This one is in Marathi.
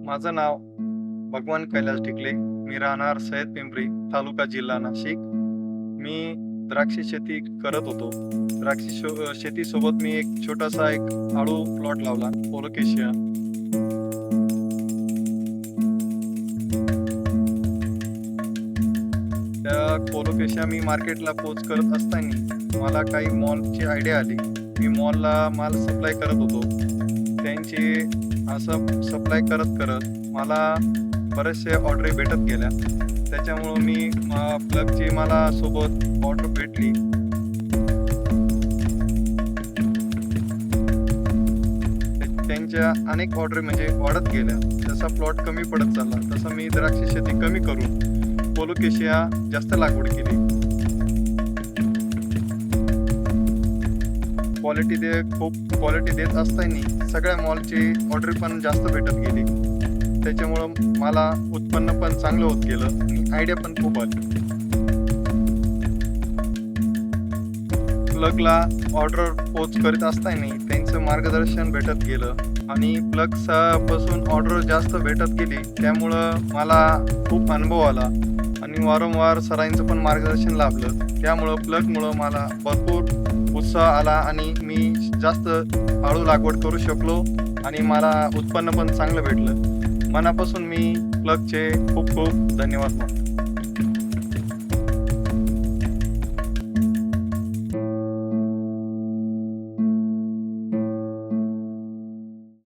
माझं नाव भगवान कैलास ढिकले. मी राहणार सय्यद पिंपरी, तालुका जिल्हा नाशिक. मी द्राक्ष शेती करत होतो. शेतीसोबत मी एक छोटासा आळू प्लॉट लावला, कोलोकेशिया. त्या कोलोकेशिया मी मार्केटला पोच करत असताना मला काही मॉलची आयडिया आली. मी मॉलला माल सप्लाय करत होतो. त्यांची असं सप्लाय करत करत मला बरेचसे ऑर्डरी भेटत गेल्या. त्याच्यामुळं मी प्लगची मला सोबत ऑर्डर भेटली. त्यांच्या अनेक ऑर्डरी म्हणजे वाढत गेल्या. जसा प्लॉट कमी पडत चालला तसं मी द्राक्ष शेती कमी करून कोलोकेशिया जास्त लागवड केली. खूप क्वालिटी देत असताना सगळ्या मॉलची ऑर्डर पण जास्त भेटत गेली. त्याच्यामुळं मला उत्पन्न पण चांगलं होत गेलं आणि आयडिया पण खूप आली. प्लगला ऑर्डर पोच करीत असताना त्यांचं मार्गदर्शन भेटत गेलं आणि पासून ऑर्डर जास्त भेटत गेली. त्यामुळं मला खूप अनुभव आला आणि वारंवार सरांचं पण मार्गदर्शन लाभलं. त्यामुळं प्लगमुळं मला भरपूर उत्साह आला आणि मी जास्त आळू लागवड करू शकलो आणि मला उत्पन्न पण चांगलं भेटलं. मनापासून मी प्लगचे खूप खूप धन्यवाद मानतो.